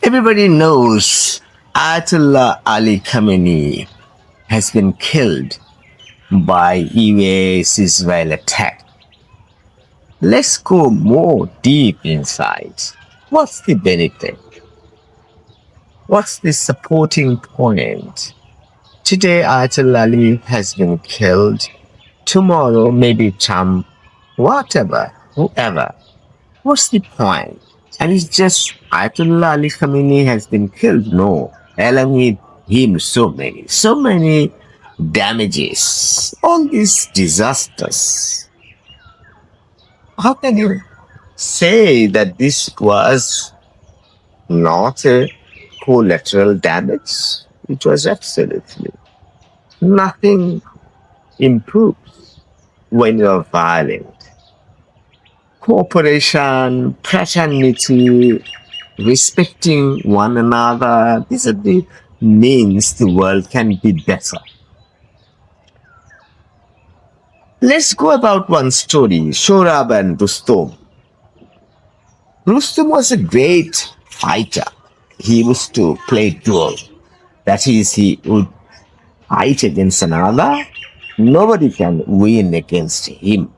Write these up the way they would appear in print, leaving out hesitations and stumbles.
Everybody knows Ayatollah Ali Khamenei has been killed by UAE's Israel attack. Let's go more deep inside. What's the benefit? What's the supporting point? Today, Ayatollah Ali has been killed. Tomorrow, maybe Trump, whatever, whoever. What's the point? And it's just Ayatollah Ali Khamenei has been killed. No, along with him, so many damages, all these disasters. How can you say that this was not a collateral damage? It was absolutely nothing improves when you're violent. Cooperation, fraternity, respecting one another, these are the means the world can be better. Let's go about one story, Shorab and Rustom. Rustom was a great fighter. He used to play duel. That is, he would fight against another. Nobody can win against him.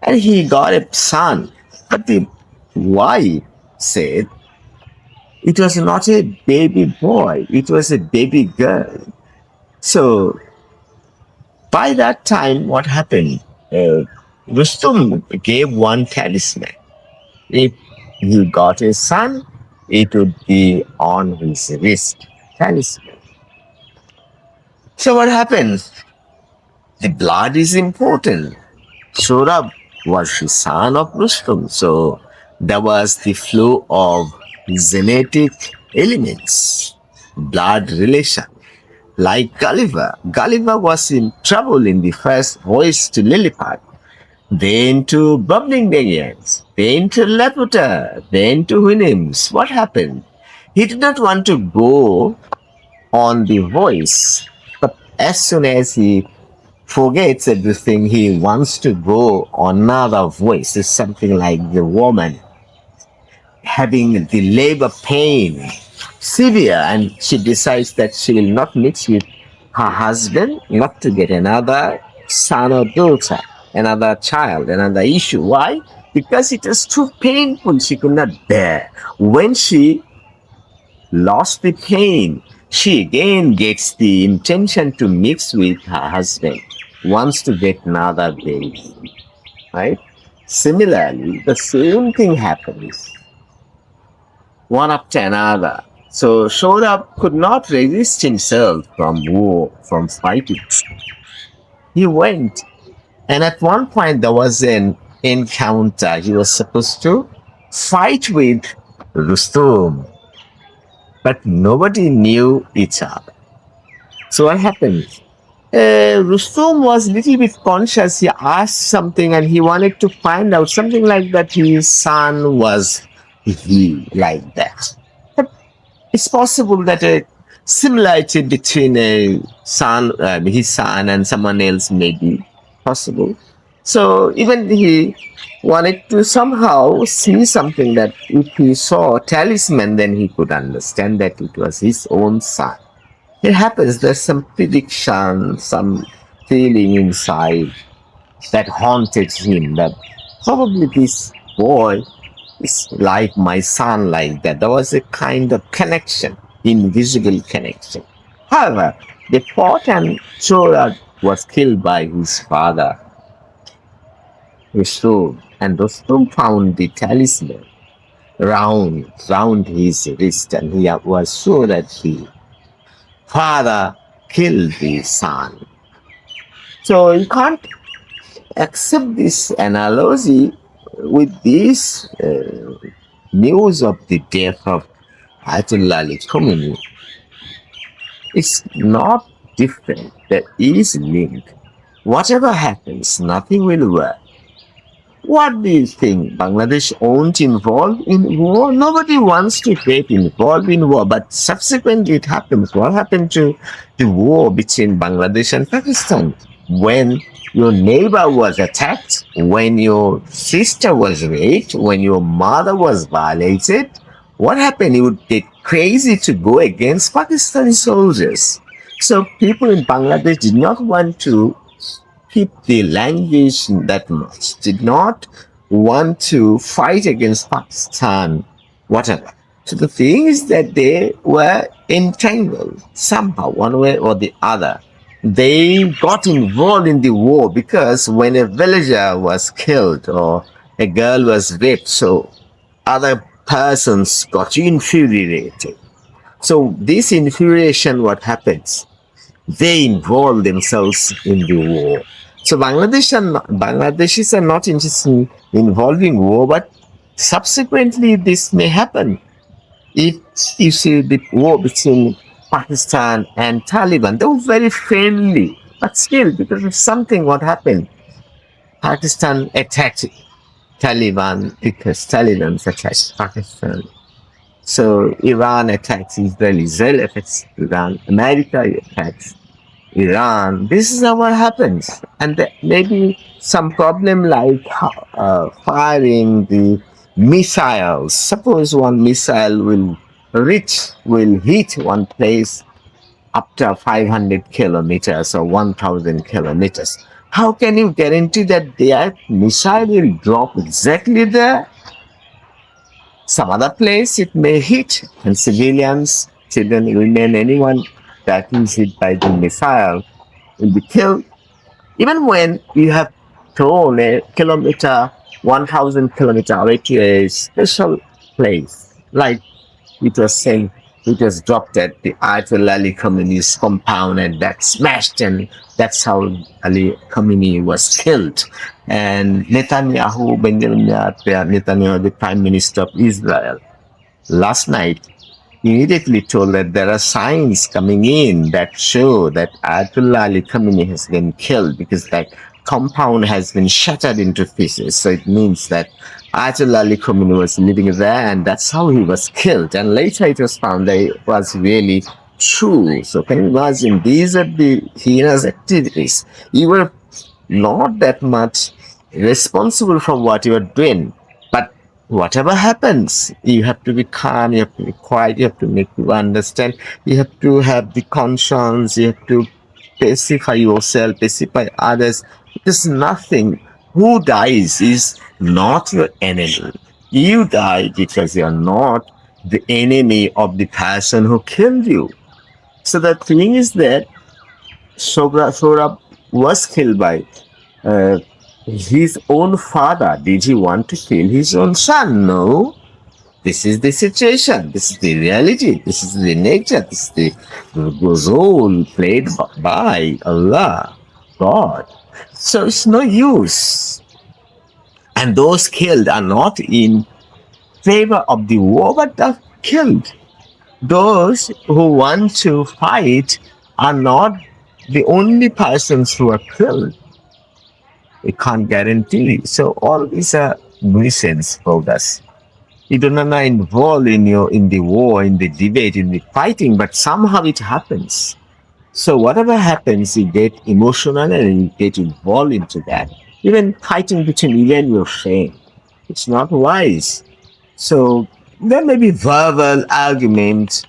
And he got a son. But the wife said it was not a baby boy, it was a baby girl. So by that time, what happened? Rustum gave one talisman. If he got a son, it would be on his wrist. Talisman. So what happens? The blood is important. Shorab was the son of Rustum. So there was the flow of genetic elements, blood relation. Like Gulliver. Gulliver was in trouble in the first voyage to Lilliput, then to Brobdingnagians, then to Laputa, then to Houyhnhnms. What happened? He did not want to go on the voice, but as soon as he forgets everything, he wants to go on another voice. It's something like the woman having the labor pain severe, and she decides that she will not mix with her husband, not to get another son or daughter, another child, another issue. Why? Because it was too painful. She could not bear. When she lost the pain, she again gets the intention to mix with her husband, wants to get another baby. Right? Similarly, the same thing happens one after another. So Shorab could not resist himself from war, from fighting. He went, and at one point there was an encounter. He was supposed to fight with Rustum, but nobody knew each other. So what happened? Rustum was a little bit conscious. He asked something and he wanted to find out something like that his son was he like that. It's possible that a similarity between his son and someone else may be possible. So even he wanted to somehow see something that if he saw a talisman, then he could understand that it was his own son. It happens, there's some prediction, some feeling inside that haunted him that probably this boy is like my son, like that. There was a kind of connection, invisible connection. However, they fought and Chorad was killed by his father, Rustum, and Rustum found the talisman round his wrist, and he was sure that his father killed his son. So you can't accept this analogy with this news of the death of Ayatollah Ali Khamenei. It's not different. There is linked. Whatever happens, nothing will work. What do you think? Bangladesh won't involve in war? Nobody wants to get involved in war, but subsequently it happens. What happened to the war between Bangladesh and Pakistan? When your neighbor was attacked, when your sister was raped, when your mother was violated, what happened? He would get crazy to go against Pakistani soldiers. So people in Bangladesh did not want to keep the language that much, did not want to fight against Pakistan, whatever. So the thing is that they were entangled somehow, one way or the other. They got involved in the war because when a villager was killed or a girl was raped, so other persons got infuriated. So this infuriation, what happens? They involve themselves in the war. So Bangladeshis are not interested in involving war, but subsequently this may happen. If you see the war between Pakistan and Taliban, they were very friendly, but still, because of something, what happened? Pakistan attacked Taliban because Taliban attacked Pakistan. So Iran attacks Israel, Israel attacks Iran, America attacks Iran. This is how what happens. And maybe some problem like firing the missiles. Suppose one missile will hit one place up to 500 kilometers or 1000 kilometers. How can you guarantee that their missile will drop exactly there? Some other place it may hit, and civilians, children, women, anyone that is hit by the missile will be killed. Even when you have thrown a kilometer, 1000 kilometer away to a special place, like it was saying, it was dropped at the Ayatollah Ali Khamenei's compound and that smashed, and that's how Ali Khamenei was killed. And Netanyahu, Benjamin Netanyahu, the Prime Minister of Israel, last night immediately told that there are signs coming in that show that Ayatollah Ali Khamenei has been killed because that compound has been shattered into pieces. So it means that Ayatollah Ali Khamenei was living there and that's how he was killed. And later it was found that it was really true. So can you imagine? These are the heinous activities. You were not that much responsible for what you are doing. But whatever happens, you have to be calm, you have to be quiet, you have to make people understand, you have to have the conscience, you have to pacify yourself, pacify others. Because nothing, who dies is not your enemy. You die because you are not the enemy of the person who killed you. So the thing is that Sohrab was killed by uh, his own father. Did he want to kill his own son? No. This is the situation. This is the reality. This is the nature. This is the role played by Allah, God. So it's no use. And those killed are not in favor of the war, but are killed. Those who want to fight are not the only persons who are killed. We can't guarantee. So all these are nuisance for us. You do not involved in the war, in the debate, in the fighting, but somehow it happens. So whatever happens, you get emotional and you get involved into that. Even fighting between even your friend, it's not wise. So there may be verbal arguments,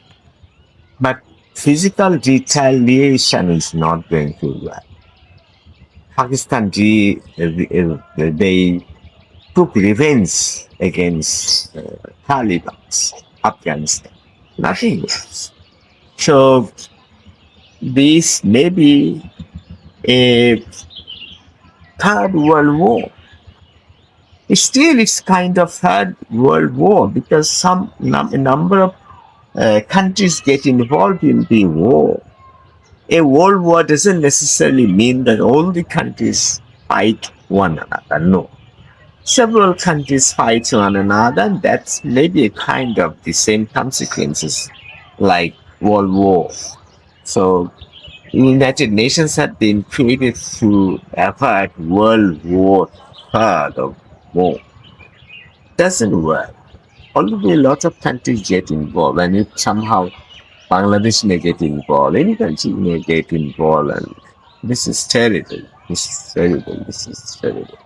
but physical retaliation is not going to work. Pakistan, they took revenge against Taliban, Afghanistan. Nothing else. So this may be a third world war. Still, it's kind of third world war because a number of countries get involved in the war. A world war doesn't necessarily mean that all the countries fight one another. No, several countries fight one another, and that's maybe a kind of the same consequences like World War. So, United Nations have been created to avert World War Third or more. Doesn't work. Already a lot of countries get involved, and if somehow Bangladesh may get involved, any country may get involved, and this is terrible. This is terrible. This is terrible.